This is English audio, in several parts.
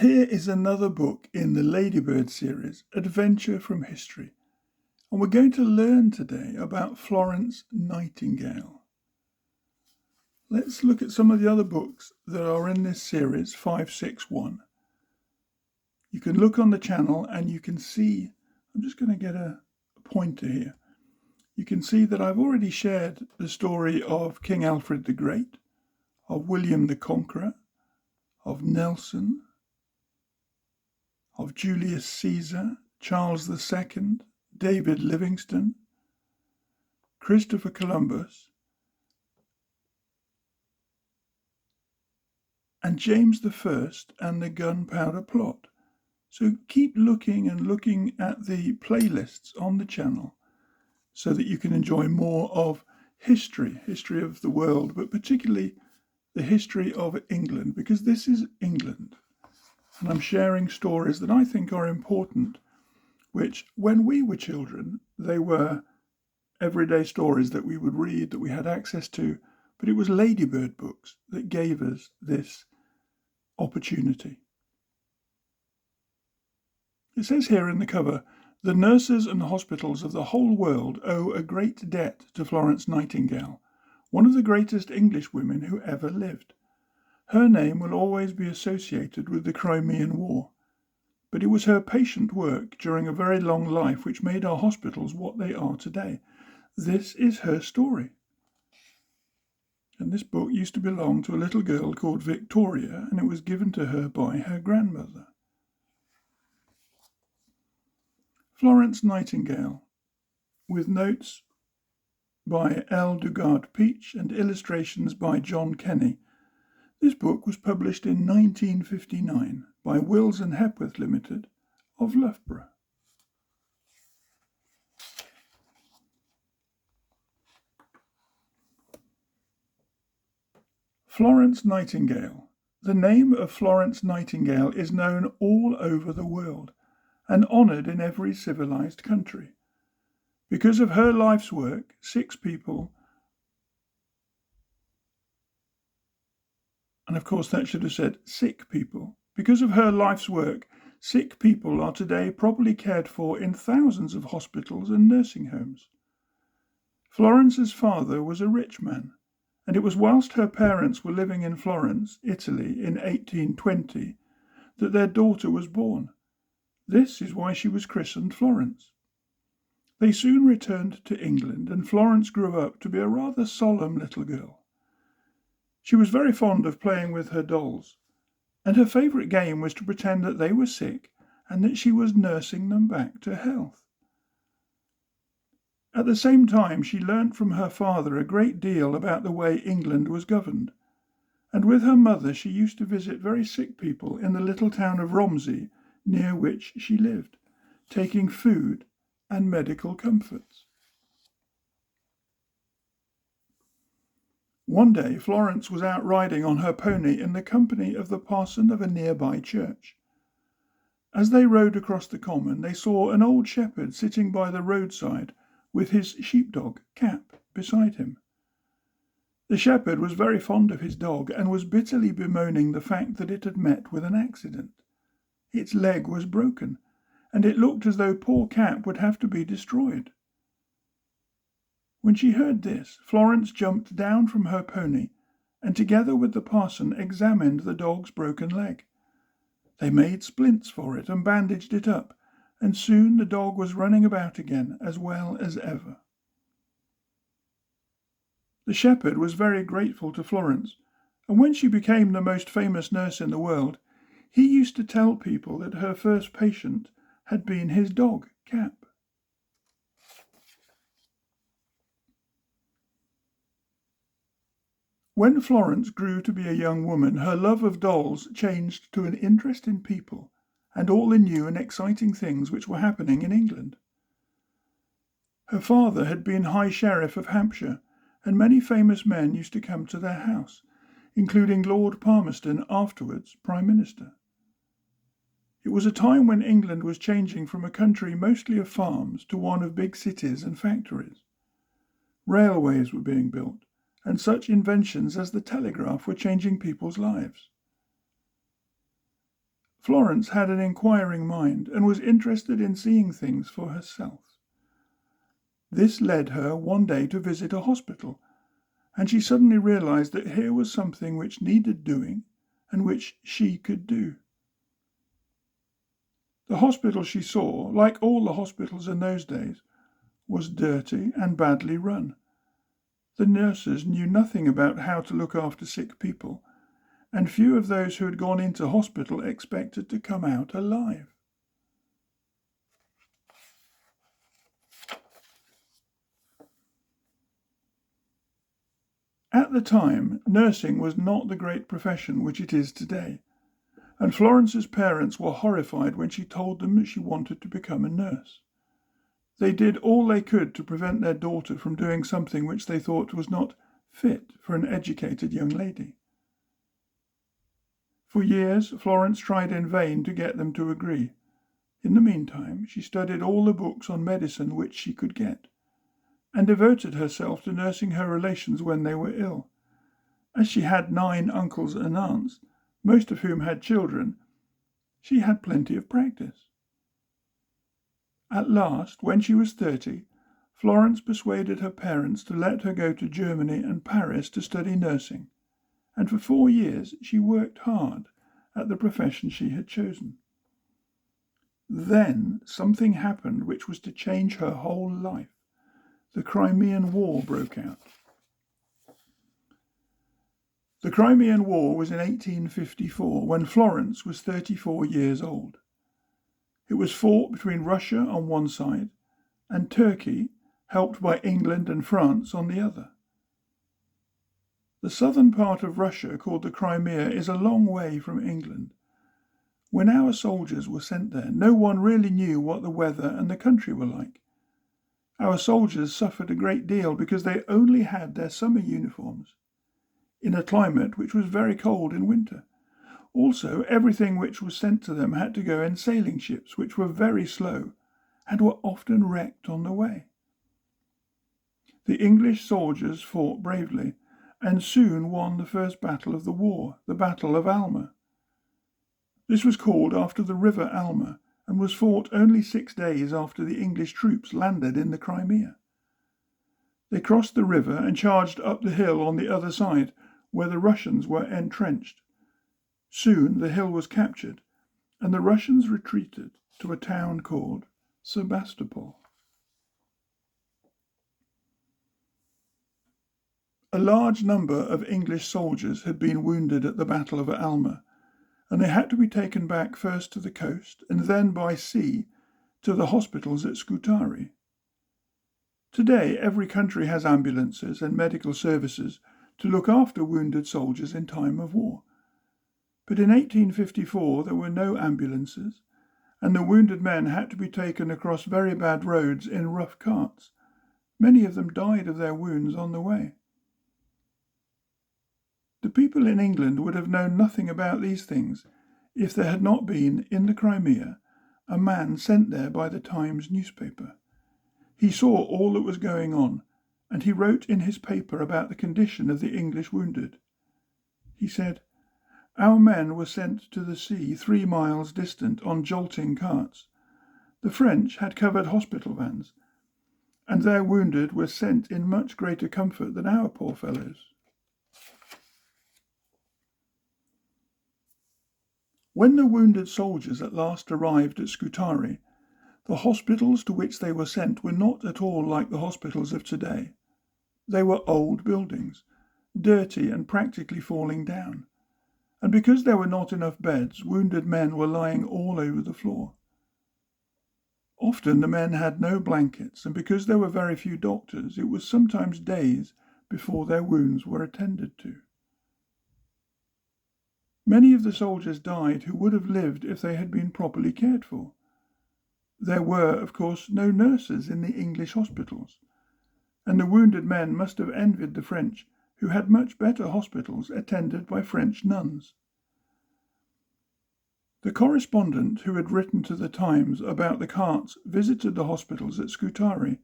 Here is another book in the Ladybird series, Adventure from History, and we're going to learn today about Florence Nightingale. Let's look at some of the other books that are in this series, 561. You can look on the channel and you can see, I'm just going to get a pointer here. You can see that I've already shared the story of King Alfred the Great, of William the Conqueror, of Nelson, of Julius Caesar, Charles II, David Livingstone, Christopher Columbus, and James I and the Gunpowder Plot. So keep looking and looking at the playlists on the channel so that you can enjoy more of history of the world, but particularly the history of England, because this is England. And I'm sharing stories that I think are important, which when we were children, they were everyday stories that we would read, that we had access to, but it was Ladybird books that gave us this opportunity. It says here in the cover, the nurses and hospitals of the whole world owe a great debt to Florence Nightingale, one of the greatest English women who ever lived. Her name will always be associated with the Crimean War, but it was her patient work during a very long life which made our hospitals what they are today. This is her story. And this book used to belong to a little girl called Victoria, and it was given to her by her grandmother. Florence Nightingale, with notes by L. Dugard Peach and illustrations by John Kenny. This book was published in 1959 by Wills and Hepworth Limited of Loughborough. Florence Nightingale. The name of Florence Nightingale is known all over the world and honoured in every civilised country. Because of her life's work, Because of her life's work, sick people are today properly cared for in thousands of hospitals and nursing homes. Florence's father was a rich man, and it was whilst her parents were living in Florence, Italy, in 1820, that their daughter was born. This is why she was christened Florence. They soon returned to England, and Florence grew up to be a rather solemn little girl. She was very fond of playing with her dolls, and her favourite game was to pretend that they were sick and that she was nursing them back to health. At the same time, she learnt from her father a great deal about the way England was governed, and with her mother she used to visit very sick people in the little town of Romsey, near which she lived, taking food and medical comforts. One day Florence was out riding on her pony in the company of the parson of a nearby church. As they rode across the common, they saw an old shepherd sitting by the roadside with his sheepdog, Cap, beside him. The shepherd was very fond of his dog and was bitterly bemoaning the fact that it had met with an accident. Its leg was broken, and it looked as though poor Cap would have to be destroyed. When she heard this, Florence jumped down from her pony and together with the parson examined the dog's broken leg. They made splints for it and bandaged it up, and soon the dog was running about again as well as ever. The shepherd was very grateful to Florence, and when she became the most famous nurse in the world, he used to tell people that her first patient had been his dog, Cap. When Florence grew to be a young woman, her love of dolls changed to an interest in people and all the new and exciting things which were happening in England. Her father had been High Sheriff of Hampshire, and many famous men used to come to their house, including Lord Palmerston, afterwards Prime Minister. It was a time when England was changing from a country mostly of farms to one of big cities and factories. Railways were being built, and such inventions as the telegraph were changing people's lives. Florence had an inquiring mind and was interested in seeing things for herself. This led her one day to visit a hospital, and she suddenly realized that here was something which needed doing and which she could do. The hospital she saw, like all the hospitals in those days, was dirty and badly run. The nurses knew nothing about how to look after sick people, and few of those who had gone into hospital expected to come out alive. At the time, nursing was not the great profession which it is today, and Florence's parents were horrified when she told them that she wanted to become a nurse. They did all they could to prevent their daughter from doing something which they thought was not fit for an educated young lady. For years, Florence tried in vain to get them to agree. In the meantime, she studied all the books on medicine which she could get, and devoted herself to nursing her relations when they were ill. As she had 9 uncles and aunts, most of whom had children, she had plenty of practice. At last, when she was 30, Florence persuaded her parents to let her go to Germany and Paris to study nursing, and for 4 years she worked hard at the profession she had chosen. Then something happened which was to change her whole life. The Crimean War broke out. The Crimean War was in 1854, when Florence was 34 years old. It was fought between Russia on one side and Turkey, helped by England and France, on the other. The southern part of Russia, called the Crimea, is a long way from England. When our soldiers were sent there, no one really knew what the weather and the country were like. Our soldiers suffered a great deal because they only had their summer uniforms, in a climate which was very cold in winter. Also, everything which was sent to them had to go in sailing ships, which were very slow and were often wrecked on the way. The English soldiers fought bravely and soon won the first battle of the war, the Battle of Alma. This was called after the river Alma and was fought only 6 days after the English troops landed in the Crimea. They crossed the river and charged up the hill on the other side, where the Russians were entrenched. Soon the hill was captured, and the Russians retreated to a town called Sebastopol. A large number of English soldiers had been wounded at the Battle of Alma, and they had to be taken back first to the coast and then by sea to the hospitals at Scutari. Today, every country has ambulances and medical services to look after wounded soldiers in time of war. But in 1854 there were no ambulances, and the wounded men had to be taken across very bad roads in rough carts. Many of them died of their wounds on the way. The people in England would have known nothing about these things if there had not been, in the Crimea, a man sent there by the Times newspaper. He saw all that was going on, and he wrote in his paper about the condition of the English wounded. He said, "Our men were sent to the sea 3 miles distant on jolting carts. The French had covered hospital vans, and their wounded were sent in much greater comfort than our poor fellows." When the wounded soldiers at last arrived at Scutari, the hospitals to which they were sent were not at all like the hospitals of today. They were old buildings, dirty and practically falling down, and because there were not enough beds, wounded men were lying all over the floor. Often the men had no blankets, and because there were very few doctors, it was sometimes days before their wounds were attended to. Many of the soldiers died who would have lived if they had been properly cared for. There were, of course, no nurses in the English hospitals, and the wounded men must have envied the French, who had much better hospitals attended by French nuns. The correspondent who had written to the Times about the carts visited the hospitals at Scutari,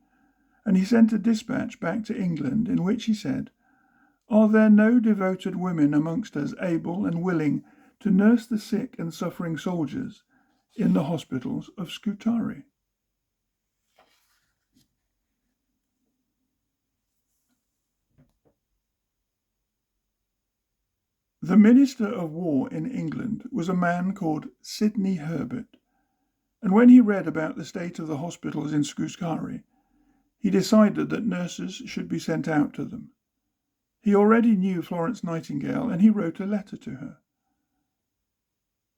and he sent a dispatch back to England in which he said, "Are there no devoted women amongst us able and willing to nurse the sick and suffering soldiers in the hospitals of Scutari. The Minister of War in England was a man called Sidney Herbert, and when he read about the state of the hospitals in Scutari, he decided that nurses should be sent out to them. He already knew Florence Nightingale, and he wrote a letter to her.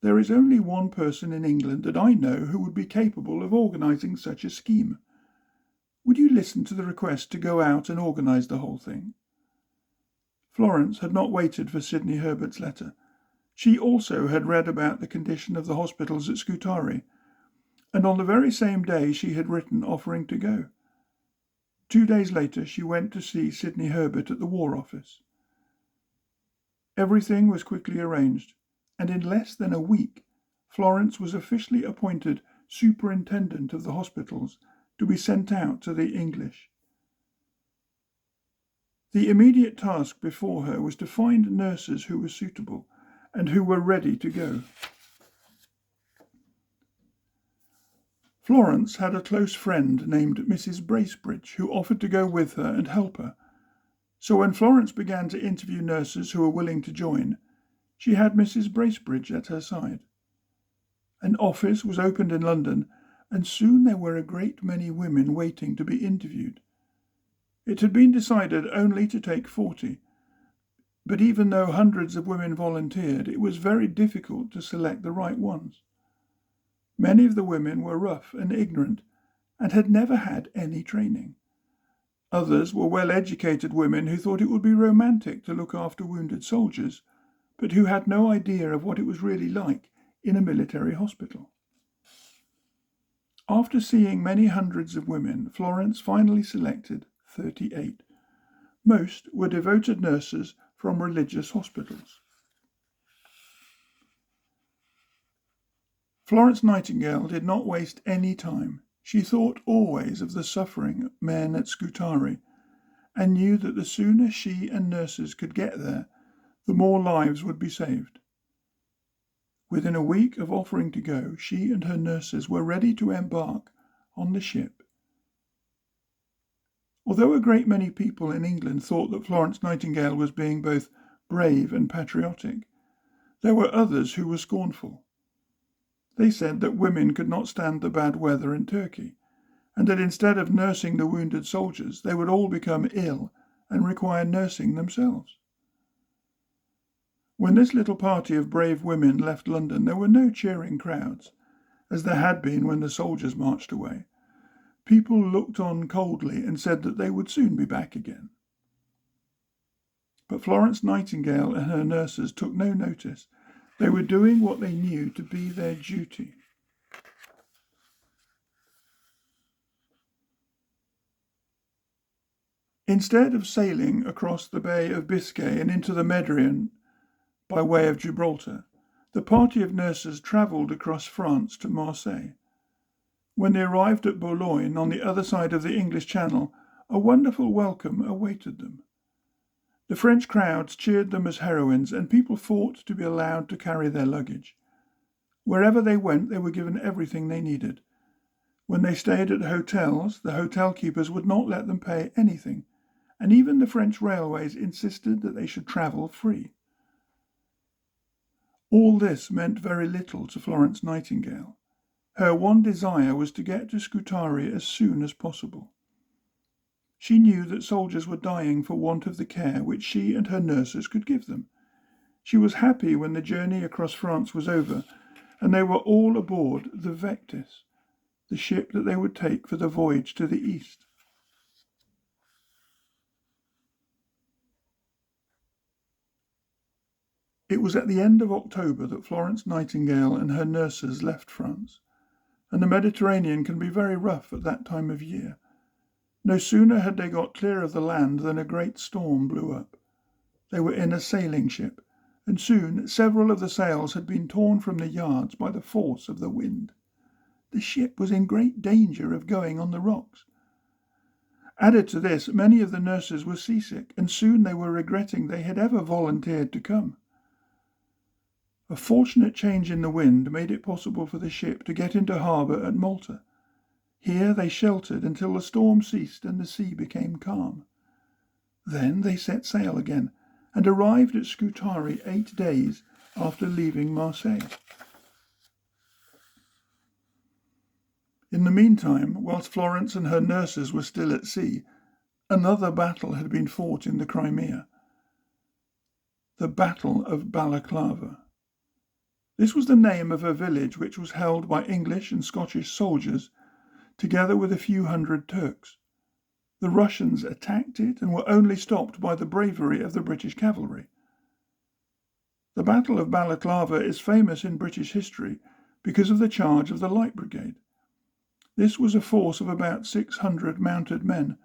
"There is only one person in England that I know who would be capable of organising such a scheme. Would you listen to the request to go out and organise the whole thing?" Florence had not waited for Sidney Herbert's letter. She also had read about the condition of the hospitals at Scutari, and on the very same day she had written offering to go. 2 days later she went to see Sidney Herbert at the War Office. Everything was quickly arranged, and in less than a week Florence was officially appointed superintendent of the hospitals to be sent out to the English. The immediate task before her was to find nurses who were suitable and who were ready to go. Florence had a close friend named Mrs. Bracebridge who offered to go with her and help her. So when Florence began to interview nurses who were willing to join, she had Mrs. Bracebridge at her side. An office was opened in London, and soon there were a great many women waiting to be interviewed. It had been decided only to take 40, but even though hundreds of women volunteered, it was very difficult to select the right ones. Many of the women were rough and ignorant and had never had any training. Others were well-educated women who thought it would be romantic to look after wounded soldiers, but who had no idea of what it was really like in a military hospital. After seeing many hundreds of women, Florence finally selected 38. Most were devoted nurses from religious hospitals. Florence Nightingale did not waste any time. She thought always of the suffering men at Scutari, and knew that the sooner she and nurses could get there, the more lives would be saved. Within a week of offering to go, she and her nurses were ready to embark on the ship. Although a great many people in England thought that Florence Nightingale was being both brave and patriotic, there were others who were scornful. They said that women could not stand the bad weather in Turkey, and that instead of nursing the wounded soldiers, they would all become ill and require nursing themselves. When this little party of brave women left London, there were no cheering crowds, as there had been when the soldiers marched away. People looked on coldly and said that they would soon be back again. But Florence Nightingale and her nurses took no notice. They were doing what they knew to be their duty. Instead of sailing across the Bay of Biscay and into the Mediterranean by way of Gibraltar, the party of nurses travelled across France to Marseille. When they arrived at Boulogne on the other side of the English Channel, a wonderful welcome awaited them. The French crowds cheered them as heroines, and people fought to be allowed to carry their luggage. Wherever they went, they were given everything they needed. When they stayed at hotels, the hotel keepers would not let them pay anything, and even the French railways insisted that they should travel free. All this meant very little to Florence Nightingale. Her one desire was to get to Scutari as soon as possible. She knew that soldiers were dying for want of the care which she and her nurses could give them. She was happy when the journey across France was over, and they were all aboard the Vectis, the ship that they would take for the voyage to the east. It was at the end of October that Florence Nightingale and her nurses left France, and the Mediterranean can be very rough at that time of year. No sooner had they got clear of the land than a great storm blew up. They were in a sailing ship, and soon several of the sails had been torn from the yards by the force of the wind. The ship was in great danger of going on the rocks. Added to this, many of the nurses were seasick, and soon they were regretting they had ever volunteered to come. A fortunate change in the wind made it possible for the ship to get into harbour at Malta. Here they sheltered until the storm ceased and the sea became calm. Then they set sail again and arrived at Scutari 8 days after leaving Marseille. In the meantime, whilst Florence and her nurses were still at sea, another battle had been fought in the Crimea. The Battle of Balaclava. This was the name of a village which was held by English and Scottish soldiers, together with a few hundred Turks. The Russians attacked it and were only stopped by the bravery of the British cavalry. The Battle of Balaclava is famous in British history because of the charge of the Light Brigade. This was a force of about 600 mounted men.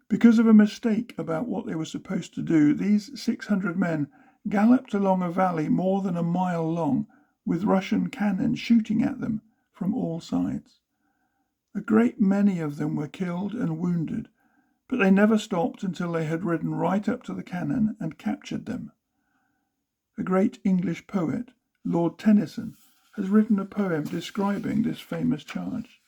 Because of a mistake about what they were supposed to do, these 600 men galloped along a valley more than a mile long, with Russian cannon shooting at them from all sides. A great many of them were killed and wounded, but they never stopped until they had ridden right up to the cannon and captured them. A great English poet, Lord Tennyson, has written a poem describing this famous charge.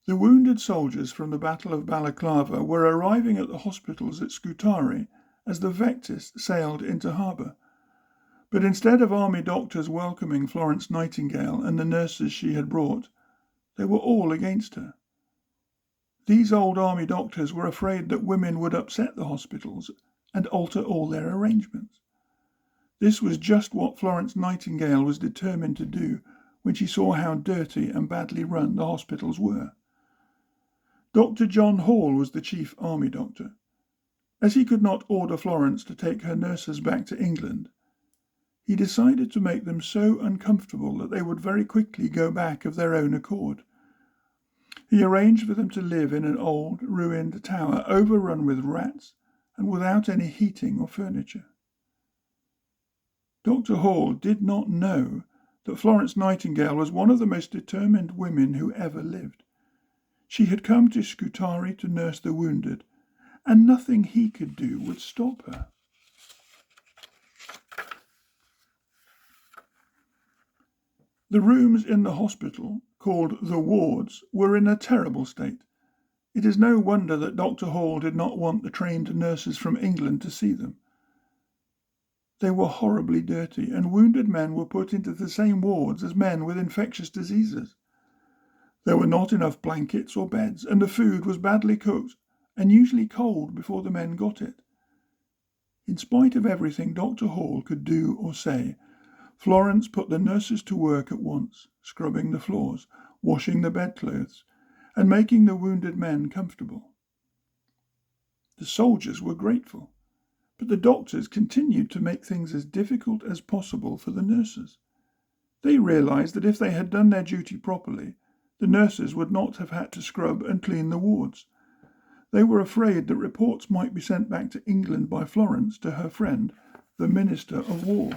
The wounded soldiers from the Battle of Balaclava were arriving at the hospitals at Scutari as the Vectis sailed into harbour. But instead of army doctors welcoming Florence Nightingale and the nurses she had brought, they were all against her. These old army doctors were afraid that women would upset the hospitals and alter all their arrangements. This was just what Florence Nightingale was determined to do when she saw how dirty and badly run the hospitals were. Dr. John Hall was the chief army doctor. As he could not order Florence to take her nurses back to England, he decided to make them so uncomfortable that they would very quickly go back of their own accord. He arranged for them to live in an old, ruined tower overrun with rats and without any heating or furniture. Dr. Hall did not know that Florence Nightingale was one of the most determined women who ever lived. She had come to Scutari to nurse the wounded, and nothing he could do would stop her. The rooms in the hospital, called the wards, were in a terrible state. It is no wonder that Dr. Hall did not want the trained nurses from England to see them. They were horribly dirty, and wounded men were put into the same wards as men with infectious diseases. There were not enough blankets or beds, and the food was badly cooked and usually cold before the men got it. In spite of everything Dr. Hall could do or say, Florence put the nurses to work at once, scrubbing the floors, washing the bedclothes, and making the wounded men comfortable. The soldiers were grateful, but the doctors continued to make things as difficult as possible for the nurses. They realized that if they had done their duty properly, the nurses would not have had to scrub and clean the wards. They were afraid that reports might be sent back to England by Florence to her friend, the Minister of War.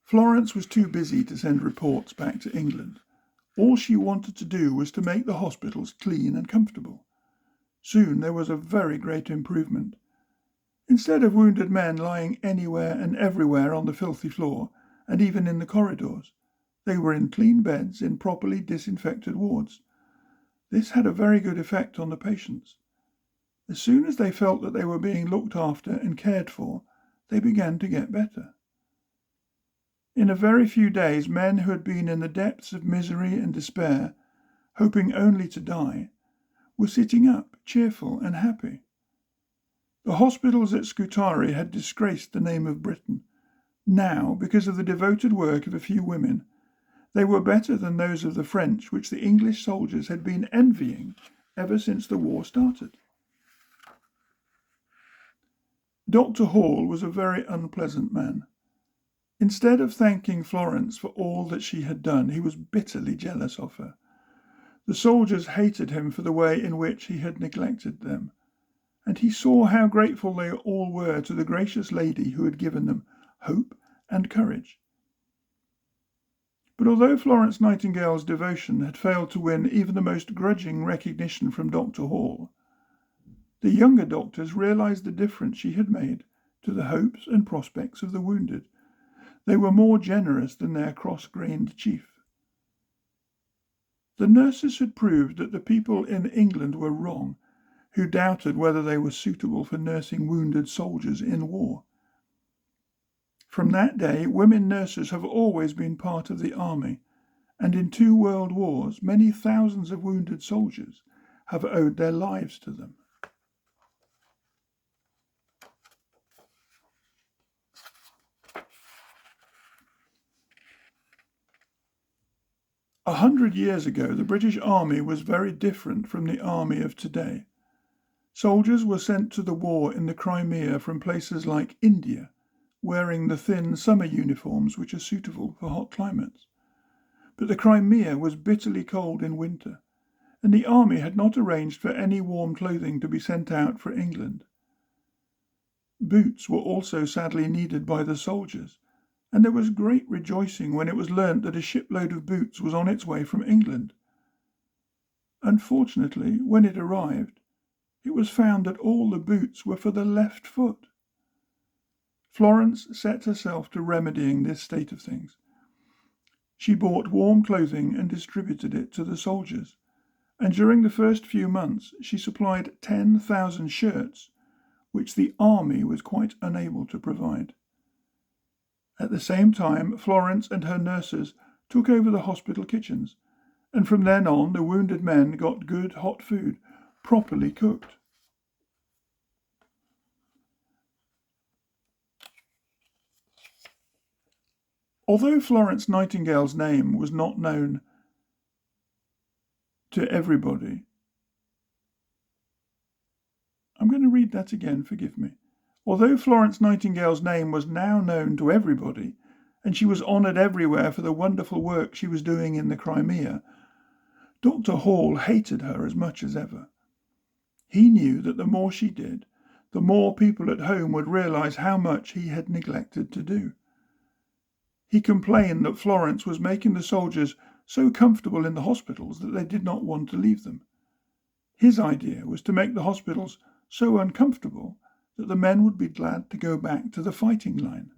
Florence was too busy to send reports back to England. All she wanted to do was to make the hospitals clean and comfortable. Soon there was a very great improvement. Instead of wounded men lying anywhere and everywhere on the filthy floor, and even in the corridors, they were in clean beds in properly disinfected wards. This had a very good effect on the patients. As soon as they felt that they were being looked after and cared for, they began to get better. In a very few days, men who had been in the depths of misery and despair, hoping only to die, were sitting up, cheerful and happy. The hospitals at Scutari had disgraced the name of Britain. Now, because of the devoted work of a few women, they were better than those of the French, which the English soldiers had been envying ever since the war started. Dr. Hall was a very unpleasant man. Instead of thanking Florence for all that she had done, he was bitterly jealous of her. The soldiers hated him for the way in which he had neglected them, and he saw how grateful they all were to the gracious lady who had given them hope and courage. But although Florence Nightingale's devotion had failed to win even the most grudging recognition from Dr. Hall, The younger doctors realized the difference she had made to the hopes and prospects of the wounded. They were more generous than their cross-grained chief. The nurses had proved that the people in England were wrong, who doubted whether they were suitable for nursing wounded soldiers in war. From that day, women nurses have always been part of the army, and in 2 world wars, many thousands of wounded soldiers have owed their lives to them. A 100 years ago, the British Army was very different from the army of today. Soldiers were sent to the war in the Crimea from places like India, wearing the thin summer uniforms which are suitable for hot climates. But the Crimea was bitterly cold in winter, and the army had not arranged for any warm clothing to be sent out for England. Boots were also sadly needed by the soldiers, and there was great rejoicing when it was learnt that a shipload of boots was on its way from England. Unfortunately, when it arrived, it was found that all the boots were for the left foot. Florence set herself to remedying this state of things. She bought warm clothing and distributed it to the soldiers, and during the first few months she supplied 10,000 shirts, which the army was quite unable to provide. At the same time, Florence and her nurses took over the hospital kitchens, and from then on the wounded men got good hot food, properly cooked. Although Florence Nightingale's name was not known to everybody, I'm going to read that again, forgive me. Although Florence Nightingale's name was now known to everybody, and she was honoured everywhere for the wonderful work she was doing in the Crimea, Dr. Hall hated her as much as ever. He knew that the more she did, the more people at home would realise how much he had neglected to do. He complained that Florence was making the soldiers so comfortable in the hospitals that they did not want to leave them. His idea was to make the hospitals so uncomfortable that the men would be glad to go back to the fighting line.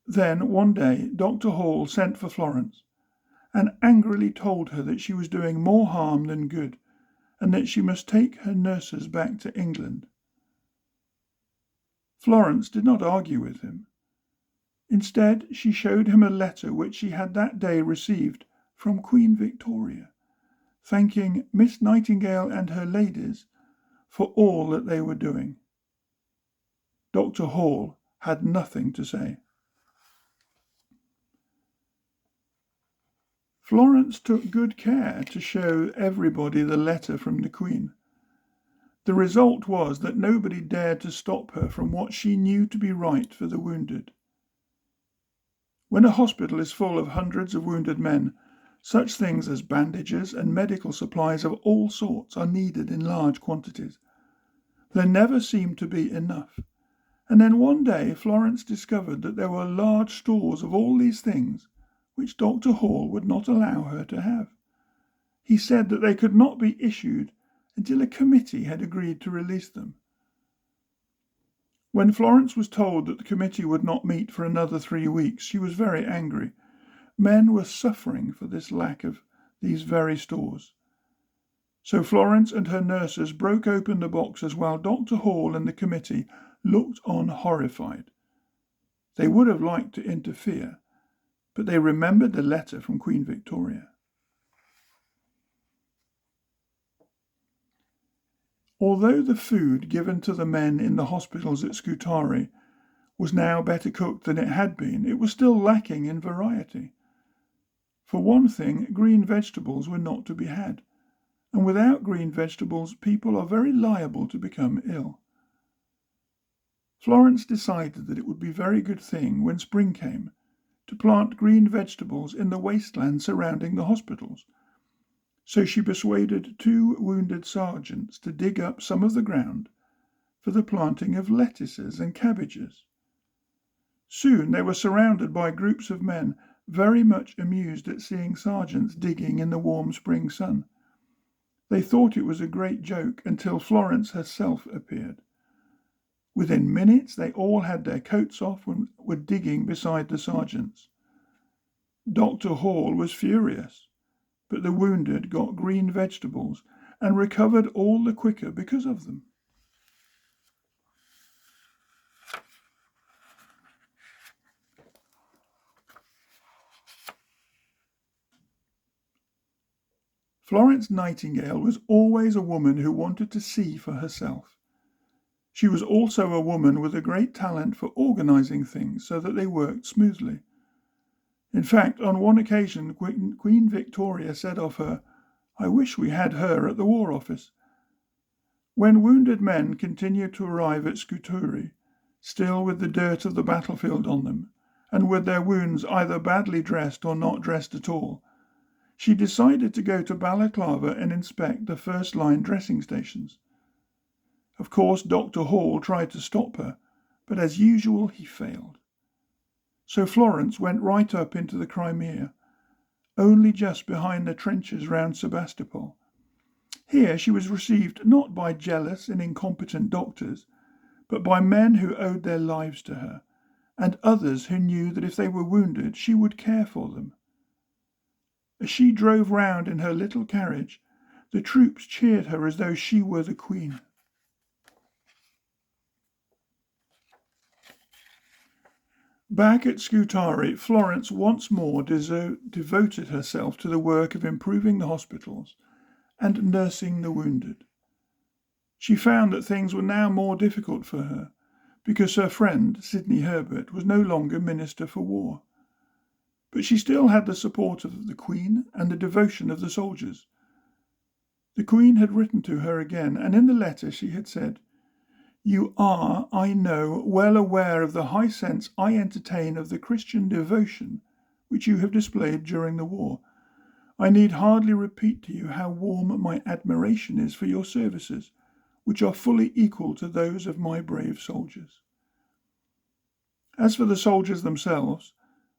Then, one day, Dr. Hall sent for Florence and angrily told her that she was doing more harm than good, and that she must take her nurses back to England. Florence did not argue with him. Instead, she showed him a letter which she had that day received from Queen Victoria, thanking Miss Nightingale and her ladies for all that they were doing. Dr. Hall had nothing to say. Florence took good care to show everybody the letter from the Queen. The result was that nobody dared to stop her from what she knew to be right for the wounded. When a hospital is full of hundreds of wounded men, such things as bandages and medical supplies of all sorts are needed in large quantities. There never seemed to be enough, and then one day Florence discovered that there were large stores of all these things which Dr. Hall would not allow her to have. He said that they could not be issued until a committee had agreed to release them. When Florence was told that the committee would not meet for another 3 weeks, she was very angry. Men were suffering for this lack of these very stores. So Florence and her nurses broke open the boxes while Dr. Hall and the committee looked on horrified. They would have liked to interfere, but they remembered the letter from Queen Victoria. Although the food given to the men in the hospitals at Scutari was now better cooked than it had been, it was still lacking in variety. For one thing, green vegetables were not to be had, and without green vegetables people are very liable to become ill. Florence decided that it would be a very good thing, when spring came, to plant green vegetables in the wasteland surrounding the hospitals. So she persuaded 2 wounded sergeants to dig up some of the ground for the planting of lettuces and cabbages. Soon they were surrounded by groups of men, very much amused at seeing sergeants digging in the warm spring sun. They thought it was a great joke until Florence herself appeared. Within minutes, they all had their coats off and were digging beside the sergeants. Dr. Hall was furious, but the wounded got green vegetables and recovered all the quicker because of them. Florence Nightingale was always a woman who wanted to see for herself. She was also a woman with a great talent for organising things so that they worked smoothly. In fact, on one occasion, Queen Victoria said of her, "I wish we had her at the War Office." When wounded men continued to arrive at Scutari, still with the dirt of the battlefield on them, and with their wounds either badly dressed or not dressed at all, she decided to go to Balaclava and inspect the first-line dressing stations. Of course, Dr. Hall tried to stop her, but as usual he failed. So Florence went right up into the Crimea, only just behind the trenches round Sebastopol. Here she was received not by jealous and incompetent doctors, but by men who owed their lives to her, and others who knew that if they were wounded she would care for them. As she drove round in her little carriage, the troops cheered her as though she were the Queen. Back at Scutari, Florence once more devoted herself to the work of improving the hospitals and nursing the wounded. She found that things were now more difficult for her, because her friend, Sidney Herbert, was no longer Minister for War. But she still had the support of the Queen and the devotion of the soldiers. The Queen had written to her again, and in the letter she had said, "You are, I know, well aware of the high sense I entertain of the Christian devotion which you have displayed during the war. I need hardly repeat to you how warm my admiration is for your services, which are fully equal to those of my brave soldiers." As for the soldiers themselves,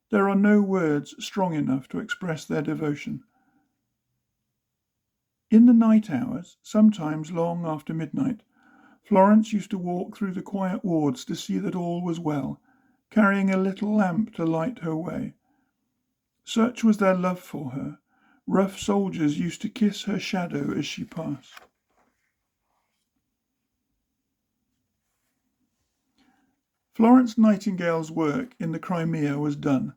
there are no words strong enough to express their devotion. In the night hours, sometimes long after midnight, Florence used to walk through the quiet wards to see that all was well, carrying a little lamp to light her way. Such was their love for her. Rough soldiers used to kiss her shadow as she passed. Florence Nightingale's work in the Crimea was done,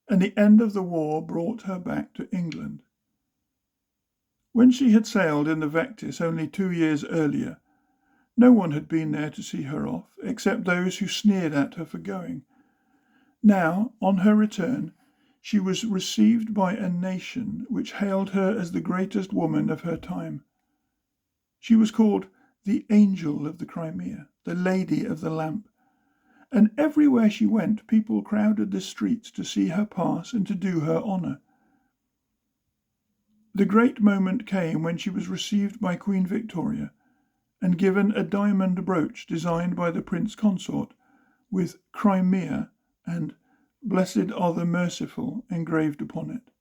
and the end of the war brought her back to England. When she had sailed in the Vectis only 2 years earlier, no one had been there to see her off, except those who sneered at her for going. Now, on her return, she was received by a nation which hailed her as the greatest woman of her time. She was called the Angel of the Crimea, the Lady of the Lamp, and everywhere she went people crowded the streets to see her pass and to do her honour. The great moment came when she was received by Queen Victoria and given a diamond brooch designed by the Prince Consort, with Crimea and Blessed are the Merciful engraved upon it.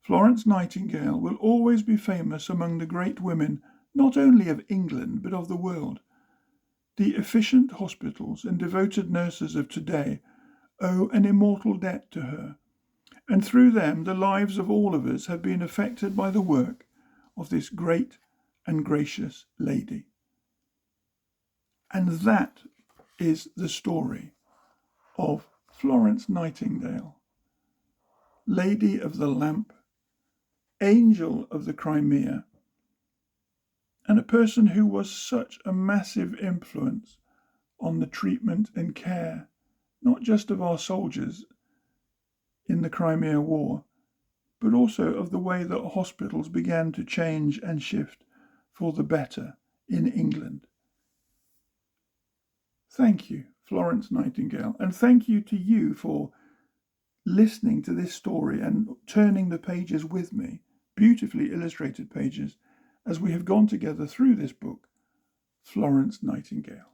Florence Nightingale will always be famous among the great women not only of England but of the world. The efficient hospitals and devoted nurses of today owe an immortal debt to her, and through them the lives of all of us have been affected by the work of this great and gracious lady. And that is the story of Florence Nightingale, Lady of the Lamp, Angel of the Crimea, and a person who was such a massive influence on the treatment and care, not just of our soldiers in the Crimea War, but also of the way that hospitals began to change and shift for the better in England. Thank you, Florence Nightingale, and thank you to you for listening to this story and turning the pages with me, beautifully illustrated pages, as we have gone together through this book, Florence Nightingale.